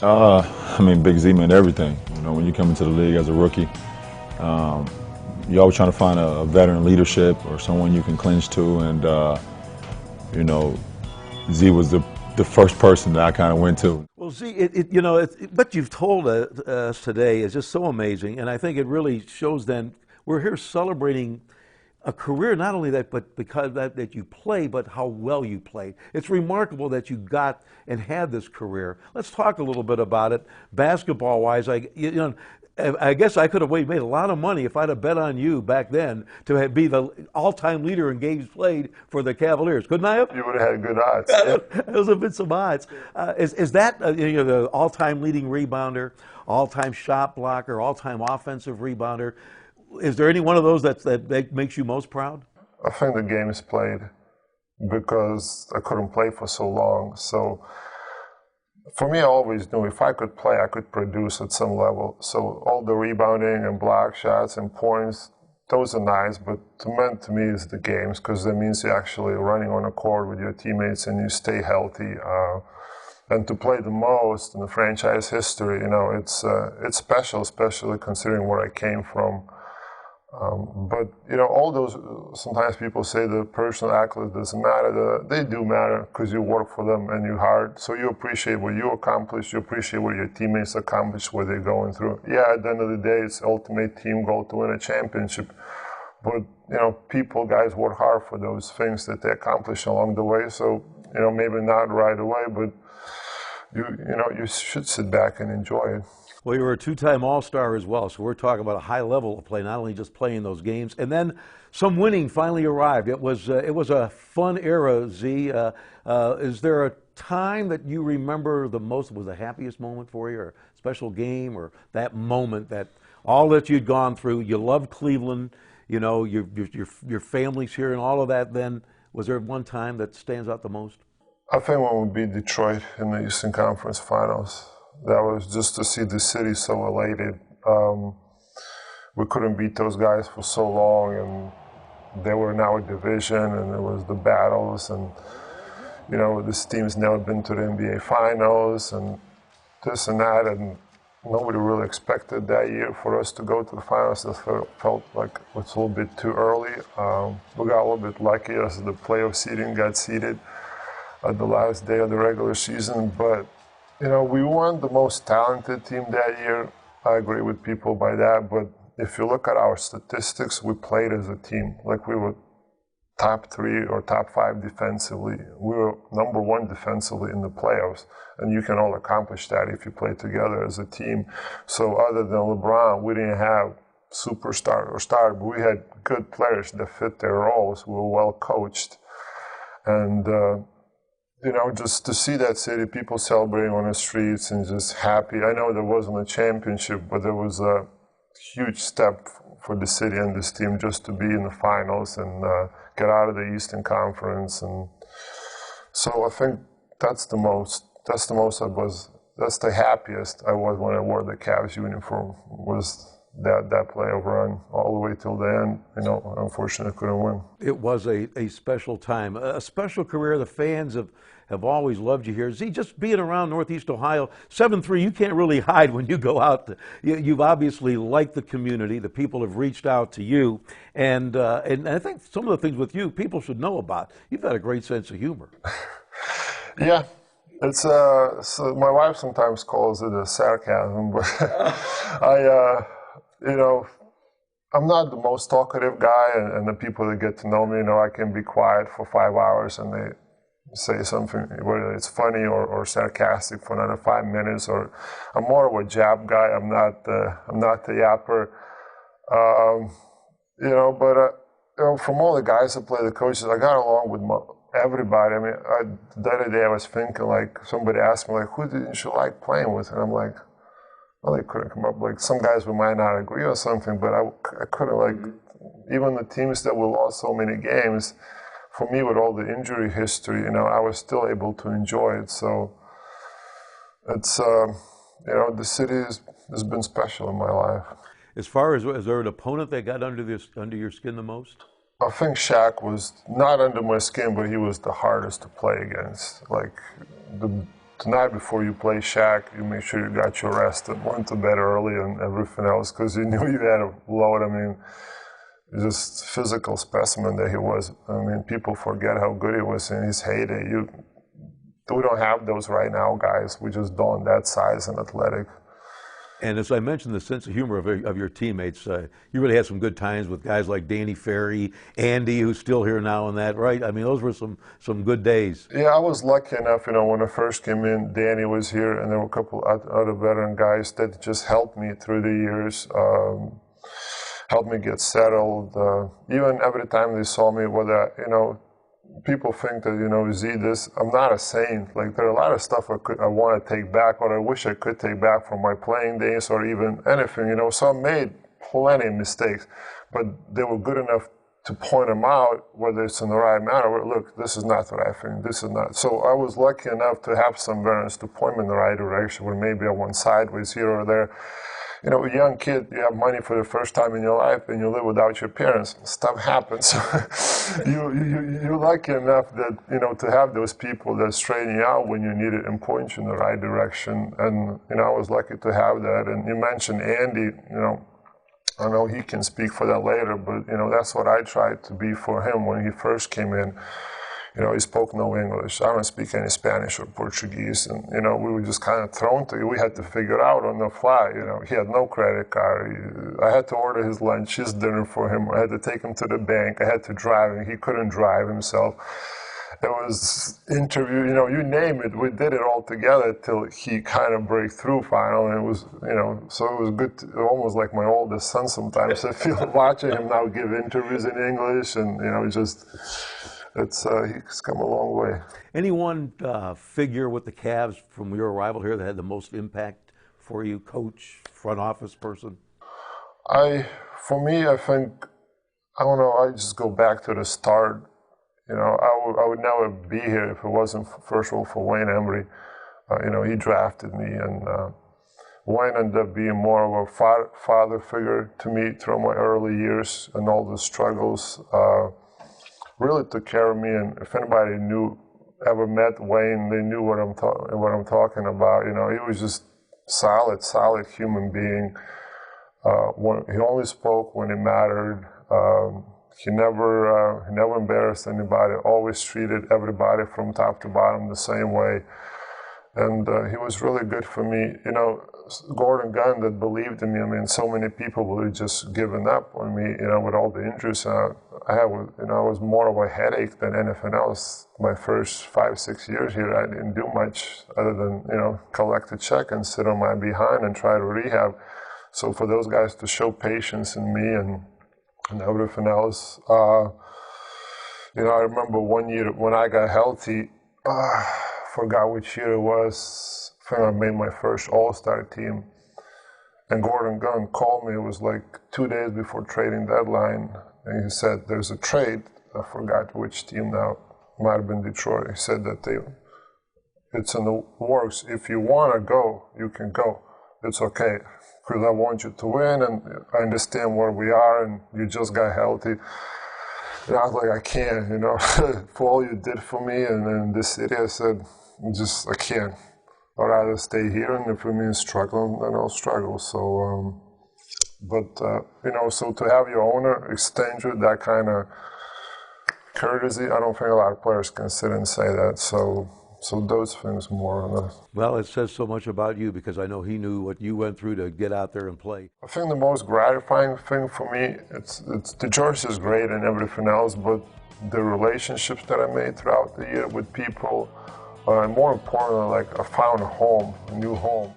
I mean, Big Z meant everything. You know, when you come into the league as a rookie, you're always trying to find a veteran leadership or someone you can clinch to, and you know, Z was the first person that I kind of went to. Well, see, what you've told us today is just so amazing, and I think it really shows. Then we're here celebrating a career, not only that, but because that you play, but how well you played. It's remarkable that you got and had this career. Let's talk a little bit about it, basketball-wise. I guess I could have made a lot of money if I'd have bet on you back then to be the all-time leader in games played for the Cavaliers. Couldn't I have? You would have had good odds. Those have been some odds. Is that the all-time leading rebounder, all-time shot blocker, all-time offensive rebounder? Is there any one of those that makes you most proud? I think the game is played because I couldn't play for so long. So for me, I always knew if I could play, I could produce at some level. So all the rebounding and block shots and points, those are nice, but to me is the games, because that means you're actually running on a court with your teammates and you stay healthy. And to play the most in the franchise history, it's special, especially considering where I came from. But all those, sometimes people say the personal accolades doesn't matter. They do matter because you work for them and you hard. So you appreciate what you accomplish. You appreciate what your teammates accomplish, what they're going through. Yeah, at the end of the day, it's ultimate team goal to win a championship. But people, guys work hard for those things that they accomplish along the way. So maybe not right away, but you should sit back and enjoy it. Well, you were a two-time All-Star as well, so we're talking about a high level of play, not only just playing those games. And then some winning finally arrived. It was a fun era, Z. Is there a time that you remember the most, was the happiest moment for you, or a special game, or that moment that all that you'd gone through, you loved Cleveland, your family's here and all of that, then was there one time that stands out the most? I think when we beat Detroit in the Eastern Conference Finals. That was just to see the city so elated. We couldn't beat those guys for so long, and they were in our division, and it was the battles, and this team's never been to the NBA Finals, and this and that, and nobody really expected that year for us to go to the finals. It felt like it was a little bit too early. We got a little bit lucky as the playoff seeding got seeded at the last day of the regular season, but we weren't the most talented team that year. I agree with people by that, but if you look at our statistics, we played as a team. Like we were top 3 or top 5 defensively. We were number 1 defensively in the playoffs, and you can all accomplish that if you play together as a team. So other than LeBron, we didn't have superstar or star, but we had good players that fit their roles. We were well coached, and just to see that city, people celebrating on the streets and just happy. I know there wasn't a championship, but there was a huge step for the city and this team just to be in the finals and get out of the Eastern Conference. And so I think that's the happiest I was when I wore the Cavs uniform, was that playoff run all the way till the end. Unfortunately couldn't win. It was a special time, a special career. The fans have always loved you here. Z, just being around Northeast Ohio, 7-3, you can't really hide when you go out. You've obviously liked the community. The people have reached out to you. And I think some of the things with you, people should know about. You've got a great sense of humor. Yeah. It's so my wife sometimes calls it a sarcasm, but I'm not the most talkative guy, and the people that get to know me, I can be quiet for 5 hours and they say something, whether it's funny or sarcastic, for another 5 minutes. Or I'm more of a jab guy. I'm not the yapper. But from all the guys that play, the coaches, I got along with everybody. I mean, the other day I was thinking, like, somebody asked me, like, who didn't you like playing with? And I'm like, well, they couldn't come up. Like, some guys we might not agree or something, but I couldn't, like, even the teams that we lost so many games, for me, with all the injury history, I was still able to enjoy it. So it's, the city has been special in my life. As far as, is there an opponent that got under your skin the most? I think Shaq was not under my skin, but he was the hardest to play against. Like, tonight before you play Shaq, you make sure you got your rest and went to bed early and everything else because you knew you had a load. I mean, just physical specimen that he was. I mean, people forget how good he was in his heyday. We don't have those right now, guys. We just don't, that size and athletic. And as I mentioned, the sense of humor of your teammates, you really had some good times with guys like Danny Ferry, Andy, who's still here now and that, right? I mean, those were some good days. Yeah, I was lucky enough, when I first came in, Danny was here, and there were a couple other veteran guys that just helped me through the years, helped me get settled. Even every time they saw me, whether, people think that, I'm not a saint. Like, there are a lot of stuff I want to take back, or I wish I could take back from my playing days, or even anything, So I made plenty of mistakes, but they were good enough to point them out, whether it's in the right manner. Look, this is not the right thing, this is not. So I was lucky enough to have some veterans to point me in the right direction, where maybe I went sideways here or there. A young kid, you have money for the first time in your life and you live without your parents. Stuff happens. You're lucky enough that, to have those people that straighten you out when you need it and point you in the right direction. And, I was lucky to have that. And you mentioned Andy, I know he can speak for that later, but, that's what I tried to be for him when he first came in. He spoke no English. I don't speak any Spanish or Portuguese. And, we were just kind of thrown to it. We had to figure it out on the fly. He had no credit card. I had to order his lunch, his dinner for him. I had to take him to the bank. I had to drive him. He couldn't drive himself. It was interview, you name it. We did it all together till he kind of break through finally. And it was, so it was good, almost like my oldest son sometimes. I feel watching him now give interviews in English and, he's come a long way. Any one figure with the Cavs from your arrival here that had the most impact for you, coach, front office person? For me, I think, I don't know, I just go back to the start. I would never be here if it wasn't, first of all, for Wayne Embry. He drafted me, and Wayne ended up being more of a father figure to me through my early years and all the struggles. Really took care of me, and if anybody ever met Wayne, they knew what I'm talking about. He was just solid human being. He only spoke when it mattered. He never embarrassed anybody. Always treated everybody from top to bottom the same way, and he was really good for me. Gordon Gunn that believed in me. I mean, so many people would have just given up on me, with all the injuries I had. I was more of a headache than anything else. My first 5-6 years here, I didn't do much other than, collect a check and sit on my behind and try to rehab. So for those guys to show patience in me and everything else, I remember one year when I got healthy, forgot which year it was. I think I made my first All-Star team, and Gordon Gunn called me. It was like 2 days before trading deadline, and he said, "There's a trade." I forgot which team now. Might have been Detroit. He said that it's in the works. If you want to go, you can go. It's okay, because I want you to win, and I understand where we are, and you just got healthy. And I was like, I can't, for all you did for me and in this city. I said, I can't. I'd rather stay here, and if it means struggling, then I'll struggle. So, so to have your owner extend you that kind of courtesy, I don't think a lot of players can sit and say that. So those things more or less. Well, it says so much about you, because I know he knew what you went through to get out there and play. I think the most gratifying thing for me, it's the jersey is great and everything else, but the relationships that I made throughout the year with people, and more importantly, like I found a home, a new home.